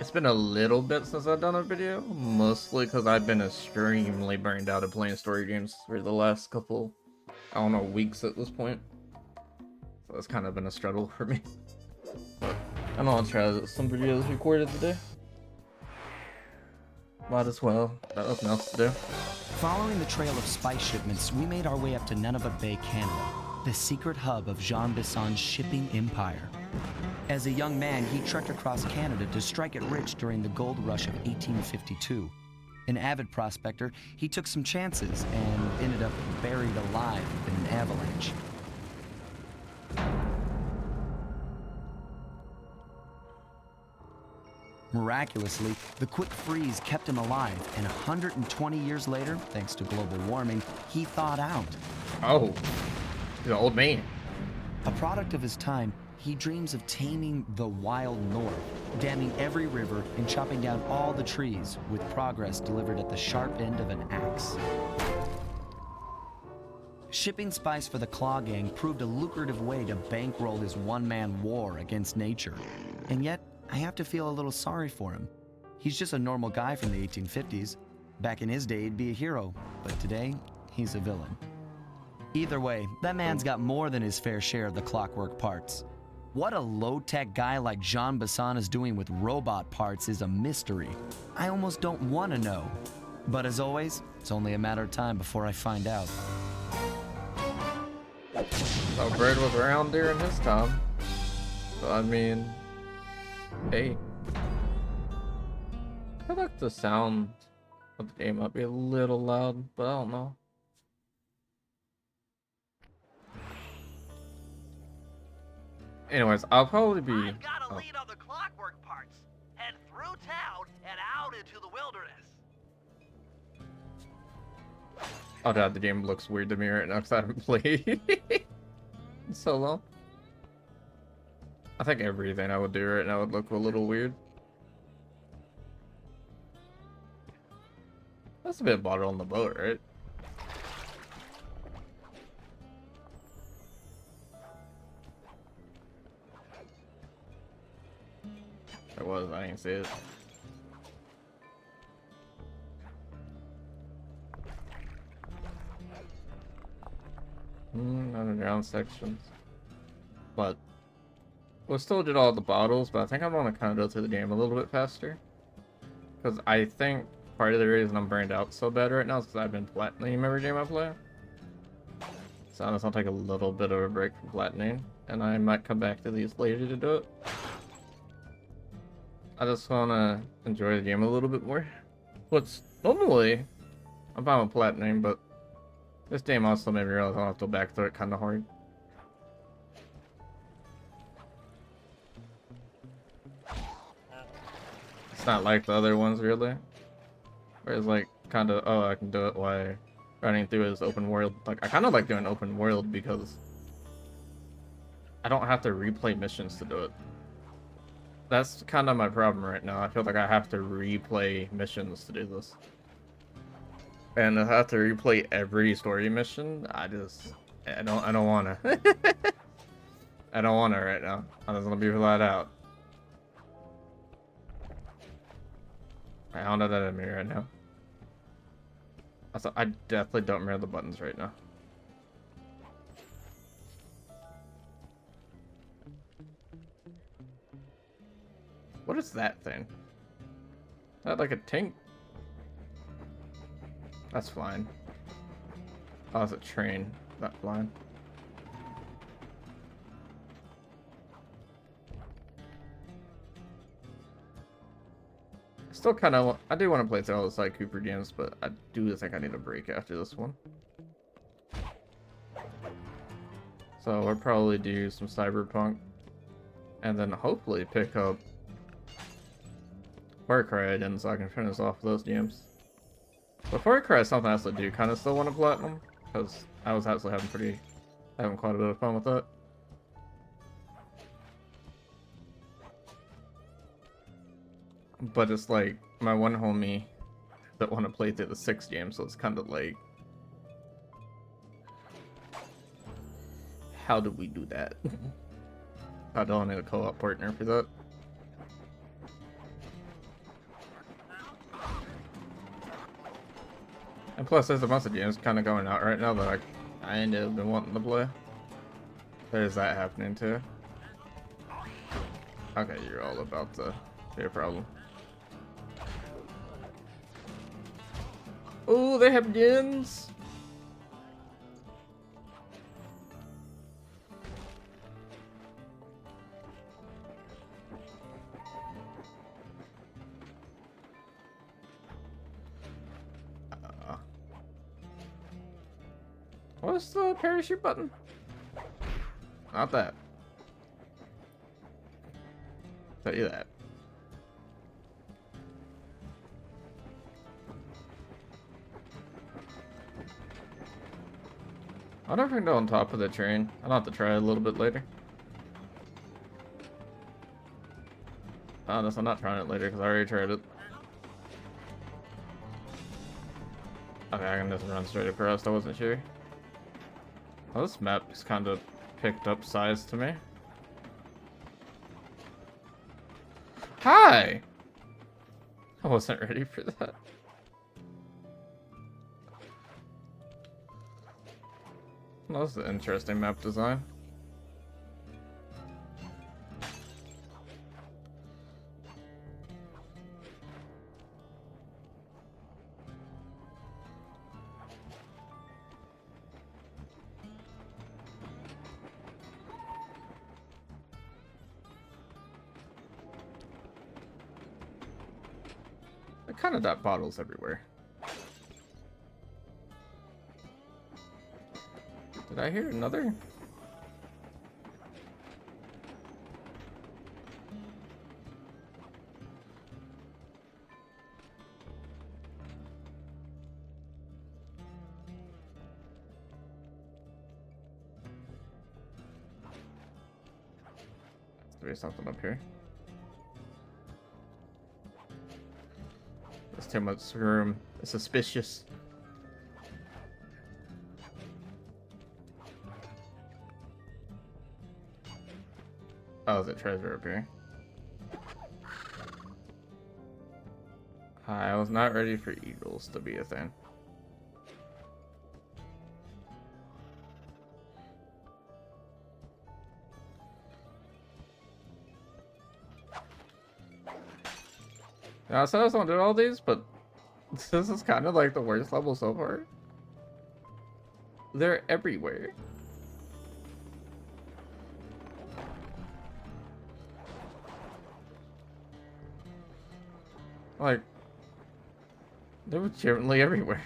It's been a little bit since I've done a video, mostly because I've been extremely burned out of playing story games for the last couple, I don't know, weeks at this point. So it's kind of been a struggle for me. But I know I'll try some videos recorded today. Might as well, got nothing else to do. Following the trail of spice shipments, we made our way up to Nunavut Bay, Canada, the secret hub of Jean Bisson's shipping empire. As a young man, he trekked across Canada to strike it rich during the gold rush of 1852. An avid prospector, he took some chances and ended up buried alive in an avalanche. Miraculously, the quick freeze kept him alive, and 120 years later, thanks to global warming, he thawed out. Oh, he's an old man. A product of his time, he dreams of taming the wild north, damming every river and chopping down all the trees, with progress delivered at the sharp end of an axe. Shipping spice for the Claw Gang proved a lucrative way to bankroll his one-man war against nature. And yet, I have to feel a little sorry for him. He's just a normal guy from the 1850s. Back in his day, he'd be a hero, but today, he's a villain. Either way, that man's got more than his fair share of the clockwork parts. What a low-tech guy like Jean Bisson is doing with robot parts is a mystery. I almost don't want to know. But as always, it's only a matter of time before I find out. Oh, Bird was around during his time. So, I mean, hey. I feel like the sound of the game might be a little loud, but I don't know. Anyways, I'll probably be... I've got a lead on the clockwork parts. Head through town and out into the wilderness. Oh god, the game looks weird to me right now because I haven't played in so long. I think everything I would do right now would look a little weird. That's a bit of water on the boat, right? It was, I didn't see it. Underground sections. But we still did all the bottles, but I think I'm gonna kind of go through the game a little bit faster. Because I think part of the reason I'm burned out so bad right now is because I've been platining every game I play. So I'm just gonna take a little bit of a break from platining, and I might come back to these later to do it. I just wanna enjoy the game a little bit more. What's normally I'm fine with platining, but this game also made me realize I'll have to go back through it kind of hard. It's not like the other ones really, where it's like kind of, oh, I can do it while running through this open world. Like I kind of like doing open world because I don't have to replay missions to do it. That's kind of my problem right now. I feel like I have to replay missions to do this. And if I have to replay every story mission, I don't wanna. I don't wanna right now. I'm just gonna be flat out. I don't know that in me right now. Also, I definitely don't remember the buttons right now. What is that thing? Is that like a tank? That's flying. Oh, it's a train, not flying. Still kind of, I do want to play through all the Sly Cooper games, but I do think I need a break after this one. So we'll probably do some Cyberpunk, and then hopefully pick up Far Cry again so I can finish off those games. But Far Cry is something else I do kind of still want to platinum, because I was actually having quite a bit of fun with that. But it's like my one homie that want to play through the 6 games, so it's kind of like, how do we do that? I don't need a co-op partner for that. And plus, there's a bunch of games kind of going out right now that I ain't been wanting to play. There's that happening too. Okay, you're all about to be a problem. Oh, they have yins. What's the parachute button? Not that. Tell you that. I wonder if I can go on top of the train. I'll have to try it a little bit later. Honest, I'm not trying it later because I already tried it. Okay, I can just run straight across. I wasn't sure. Oh, this map just kind of picked up size to me. Hi! I wasn't ready for that. That was an interesting map design. I kind of got bottles everywhere. Did I hear another? There's something up here. There's too much room. It's suspicious. Oh, is it treasure up here? I was not ready for eagles to be a thing. Now, I said I was gonna do all these, but this is kind of like the worst level so far. They're everywhere. Like, they're legitimately everywhere.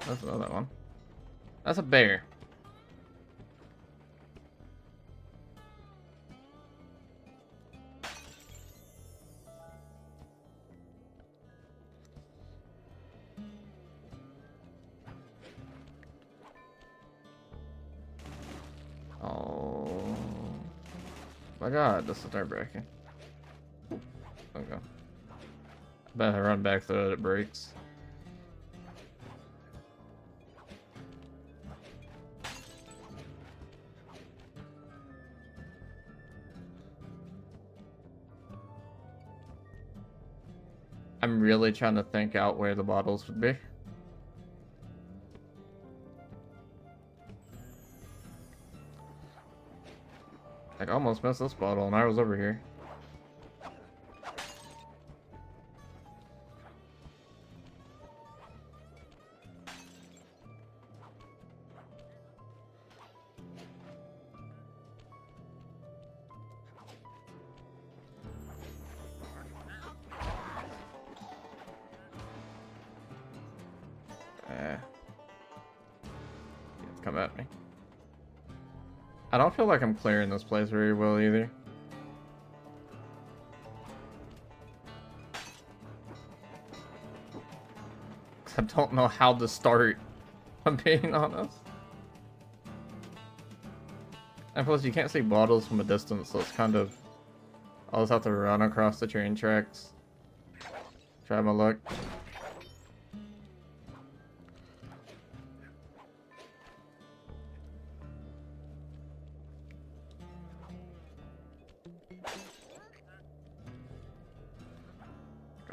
That's another one. That's a bear. Oh my god, this is nerve-wracking. Okay. I bet I run back through it, it breaks. I'm really trying to think out where the bottles would be. I almost missed this bottle and I was over here. Come at me. I don't feel like I'm clearing this place very well either. I don't know how to start, if I'm being honest. And plus, you can't see bottles from a distance, so it's kind of... I'll just have to run across the train tracks. Try my luck.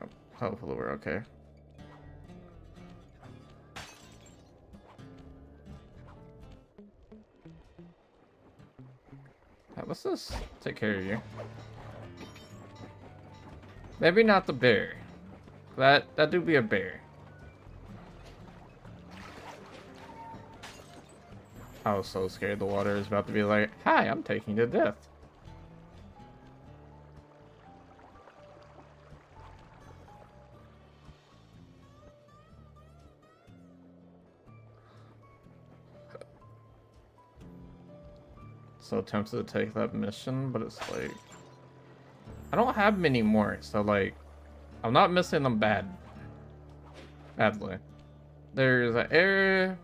Oh, hopefully we're okay. Let's just take care of you. Maybe not the bear. That do be a bear. I was so scared the water is about to be like, "Hi, I'm taking you to death." So tempted to take that mission, but it's like I don't have many more, so like I'm not missing them badly. There's an area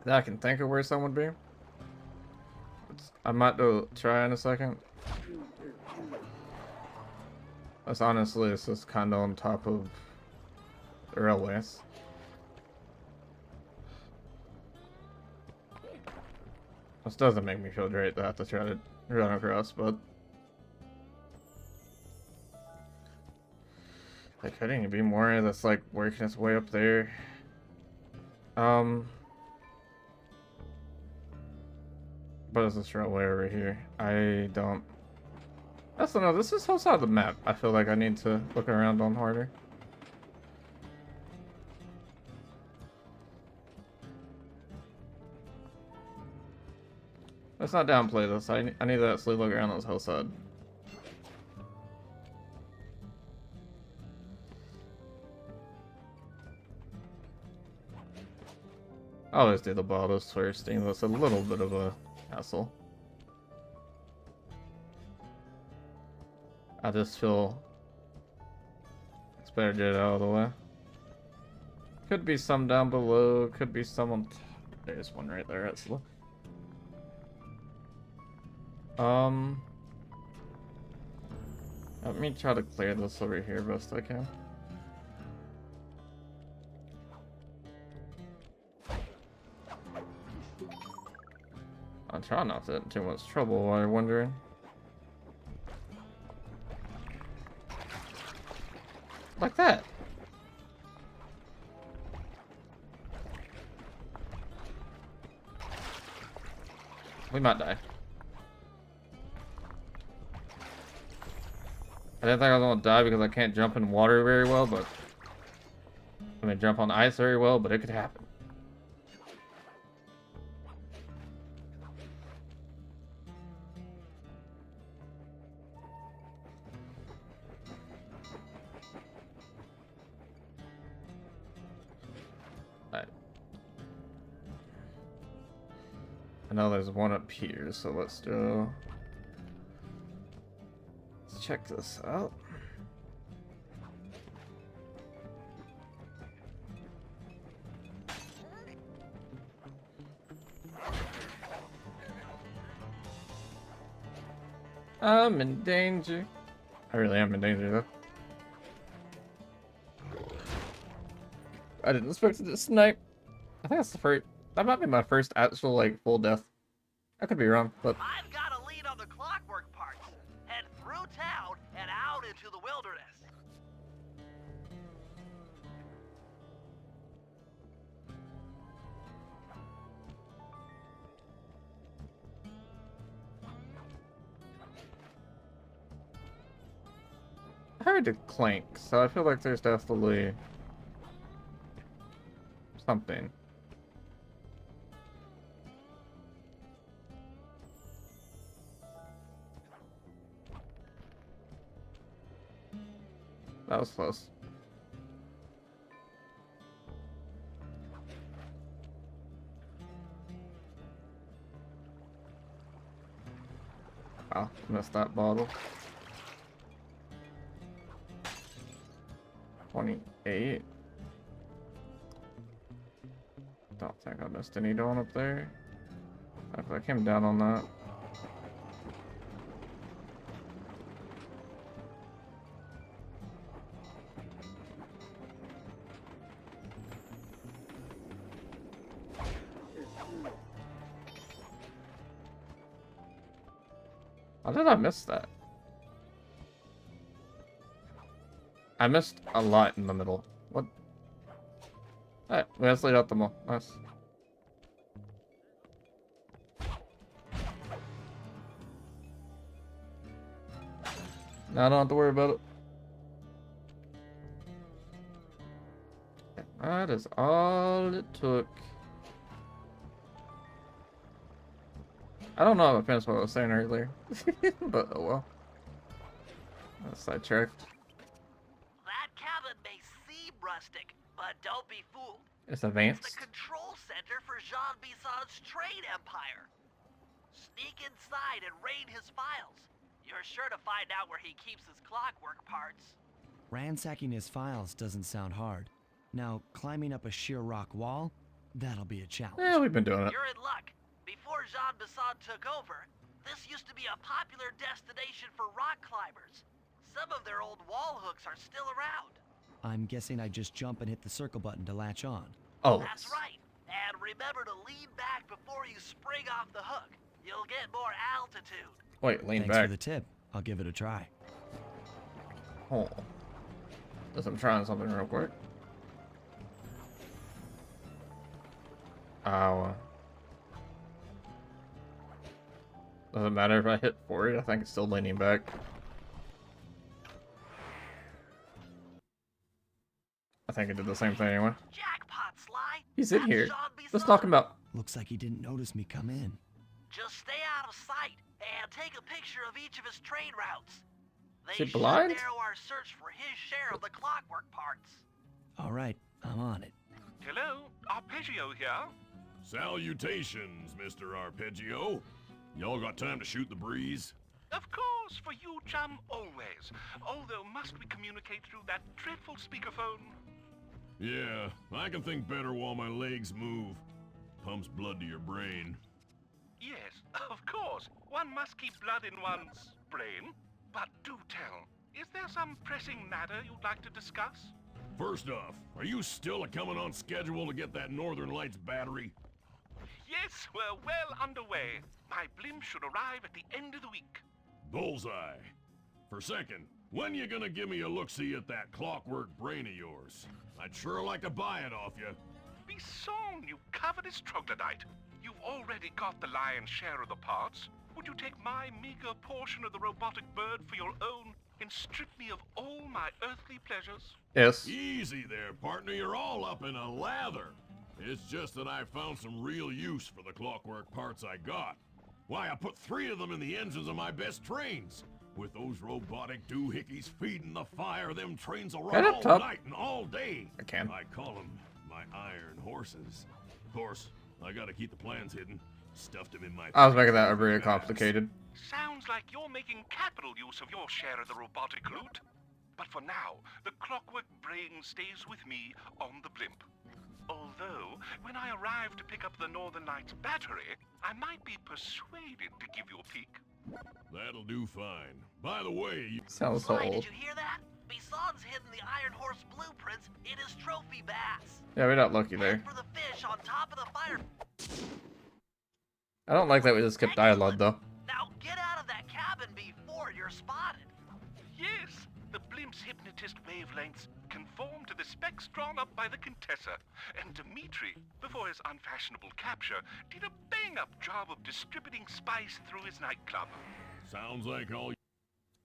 that I can think of where some would be. I might do try in a second. That's honestly, it's just kind of on top of the railways. This doesn't make me feel great to have to try to run across, but there couldn't be more that's like working its way up there. What is this railway over here? I don't. That's no. This is outside the map. I feel like I need to look around on harder. Let's not downplay this. I need to actually look around this hillside. I always do the bottles first, thing that's a little bit of a hassle. I just feel it's better to get it out of the way. Could be some down below, could be some on there's one right there, actually. Let me try to clear this over here best I can. I'll try not to get in too much trouble while you're wondering. Like that. We might die. I didn't think I was gonna die because I can't jump in water very well, but I mean jump on ice very well, but it could happen. I know there's one up here, so let's check this out. I'm in danger. I really am in danger though. I didn't expect it to snipe. I think that's the first. That might be my first actual like full death. I could be wrong, but I've got a lead on the clockwork parts. Head through town and out into the wilderness. I heard it clank, so I feel like there's definitely something. That was close. Wow, missed that bottle. 28. Don't think I missed any down up there. If I came down on that. How did I miss that? I missed a lot in the middle. What? Alright, let's lead out the mall. Nice. Now I don't have to worry about it. That is all it took. I don't know if I finished what I was saying earlier. But oh well. That's sidetracked. That cabin may seem rustic, but don't be fooled. It's It's advanced. the control center for Jean Bison's trade empire. Sneak inside and raid his files. You're sure to find out where he keeps his clockwork parts. Ransacking his files doesn't sound hard. Now, climbing up a sheer rock wall, that'll be a challenge. Yeah, we've been doing it. You're in luck. Before Jean Bisson took over, this used to be a popular destination for rock climbers. Some of their old wall hooks are still around. I'm guessing I just jump and hit the circle button to latch on. Oh, That's right. And remember to lean back before you spring off the hook. You'll get more altitude. wait, lean Thanks back. for the tip. I'll give it a try. Oh. Guess I'm trying something real quick. Ow. Doesn't matter if I hit forward, I think it's still leaning back. I think it did the same thing anyway. Jackpot, Sly. He's in That's here. Jean Let's Bisson. talk about. Looks like he didn't notice me come in. Just stay out of sight and take a picture of each of his trade routes. They Is he should blind? narrow our search for his share of the clockwork parts. All right, I'm on it. Hello, Arpeggio here. Salutations, Mr. Arpeggio. Y'all got time to shoot the breeze? Of course, for you, chum, always. Although, must we communicate through that dreadful speakerphone? Yeah, I can think better while my legs move. Pumps blood to your brain. Yes, of course. One must keep blood in one's brain. But do tell, is there some pressing matter you'd like to discuss? First off, are you still coming on schedule to get that Northern Lights battery? Yes, we're well underway. My blimp should arrive at the end of the week. Bullseye. For second, when you gonna give me a look-see at that clockwork brain of yours? I'd sure like to buy it off you. Besong, you covetous troglodyte. You've already got the lion's share of the parts. Would you take my meager portion of the robotic bird for your own and strip me of all my earthly pleasures? Yes. Easy there, partner. You're all up in a lather. It's just that I found some real use for the clockwork parts I got. Why, I put 3 of them in the engines of my best trains. With those robotic doohickeys feeding the fire, them trains will Get run up all top. night and all day. I can. I call them my iron horses. Of course, I gotta keep the plans hidden. Stuffed them in my... I was making that very complicated. Sounds like you're making capital use of your share of the robotic loot. But for now, the clockwork brain stays with me on the blimp. Although, when I arrive to pick up the Northern Lights battery, I might be persuaded to give you a peek. That'll do fine. By the way, Sounds so Sly, old. did you hear that? Bison's hidden the Iron Horse blueprints in his trophy bass. Yeah, we got lucky Head there. for the fish on top of the fire. I don't like that we just skipped dialogue though. Now get out of that cabin before you're spotted. Yes, the blimp's hypnotist wavelengths conform to the specs drawn up by the Contessa, and Dmitri, before his unfashionable capture, did a bang-up job of distributing spice through his nightclub. sounds like all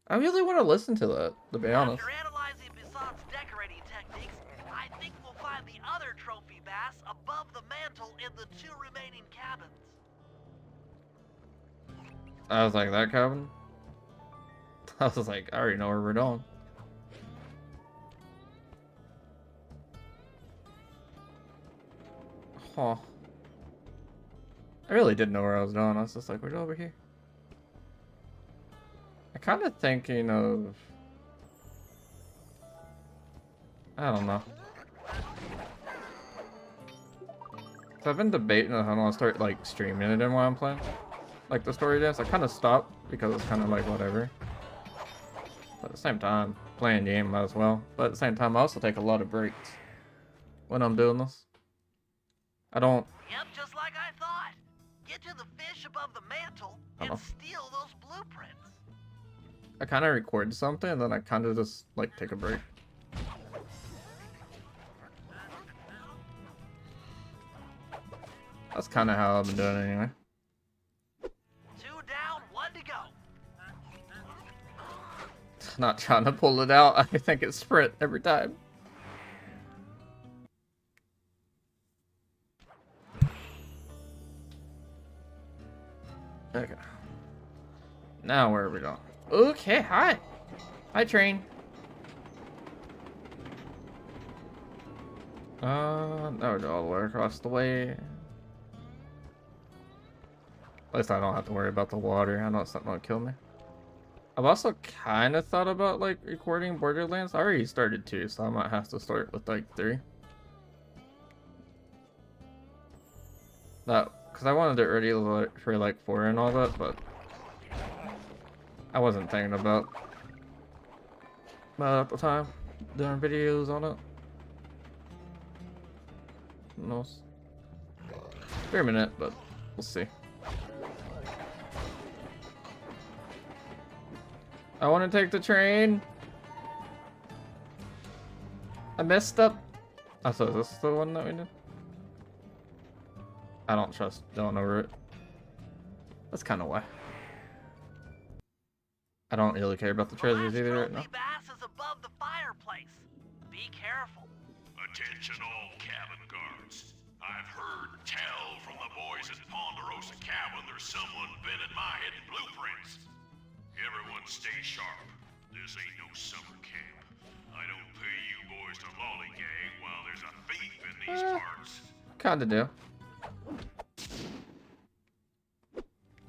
I really want to listen to that, to be honest. After analyzing Bison's decorating techniques, I think we'll find the other trophy bass above the mantle in the 2 remaining cabins. I was like, that cabin? I was like, I already know where we're going. Huh. I really didn't know where I was going. I was just like, we're over here. I'm kind of thinking of... I don't know. So I've been debating on how I want to start, like, streaming it in while I'm playing. Like, the story dance. I kind of stopped because it's kind of like, whatever. But at the same time, playing game might as well. But at the same time, I also take a lot of breaks when I'm doing this. I don't... Yep, just like I thought. Get to the fish above the mantle and Uh-oh. steal those blueprints. I kind of record something and then I kind of just, like, take a break. That's kind of how I've been doing it anyway. 2 down, 1 to go. Not trying to pull it out. I think it's sprint every time. Okay. Now where are we going? Okay, hi. Hi, train. Now we're going all the way across the way. At least I don't have to worry about the water. I know it's not gonna kill me. I've also kind of thought about like recording Borderlands. I already started 2, so I might have to start with like 3. That, because I wanted it ready for like 4 and all that, but I wasn't thinking about at the time doing videos on it. No, for a minute, but we'll see. I want to take the train. I messed up. Oh, so is this the one that we did? I don't trust going over it. That's kind of why. I don't really care about the treasures either right now. Bass is above the fireplace. Be careful. Attention all cabin guards. I've heard tell from the boys at Ponderosa Cabin there's someone been in my hidden blueprints. Everyone stay sharp. This ain't no summer camp. I don't pay you boys to lollygag while there's a thief in these parts. Kinda do.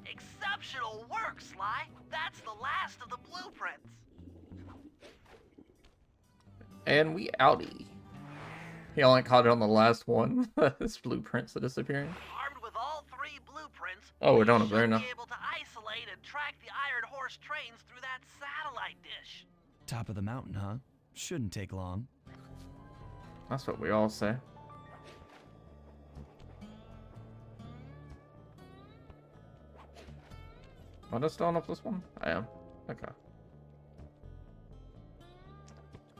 Exceptional work, Sly. That's the last of the blueprints. And we outie. He only caught it on the last one. His blueprints are disappearing. Armed with all 3 blueprints, Oh, we're doing we a burn should now. be able to isolate and track the Iron Horse trains through that satellite dish. Top of the mountain, huh? Shouldn't take long. That's what we all say. Am I still up this one? I am. Okay.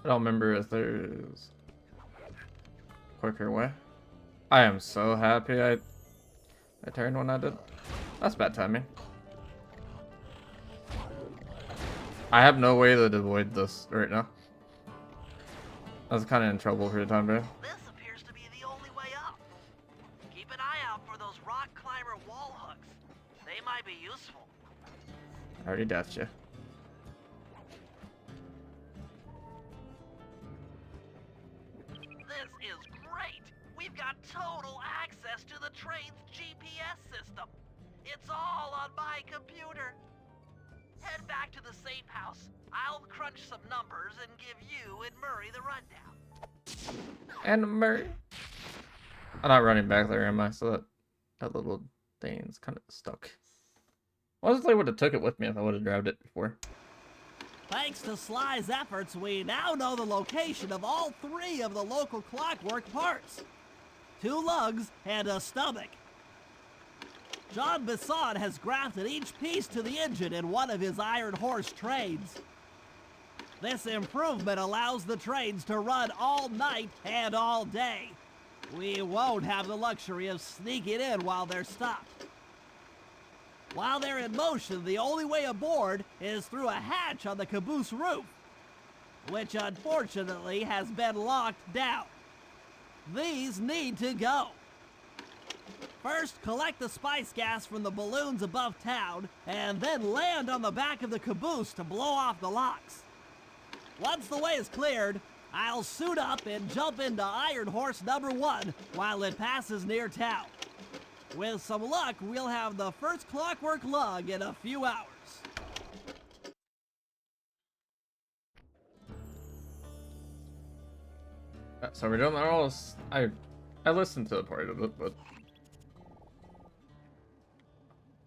I don't remember if there's a quicker way. I am so happy I turned when I did. That's bad timing. I have no way to avoid this right now. I was kind of in trouble for the time being. This appears to be the only way up. Keep an eye out for those rock climber wall hooks. They might be useful. I already deathed you. This is great. We've got total access to the train's GPS system. It's all on my computer. Head back to the safe house. I'll crunch some numbers and give you and Murray the rundown. And Murray. I'm not running back there, am I? So that little thing's kind of stuck. Honestly, I would have took it with me if I would have grabbed it before. Thanks to Sly's efforts, we now know the location of all 3 of the local clockwork parts. 2 lugs and a stomach. John Bisson has grafted each piece to the engine in one of his Iron Horse trains. This improvement allows the trains to run all night and all day. We won't have the luxury of sneaking in while they're stopped. While they're in motion, the only way aboard is through a hatch on the caboose roof, which unfortunately has been locked down. These need to go. First, collect the spice gas from the balloons above town, and then land on the back of the caboose to blow off the locks. Once the way is cleared, I'll suit up and jump into Iron Horse number 1 while it passes near town. With some luck, we'll have the first clockwork lug in a few hours. So we're doing all. I listened to the part of it, but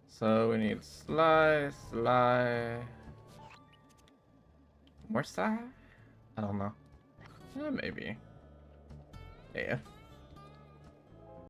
so we need Sly. More Sly? I don't know. Yeah, maybe. Yeah.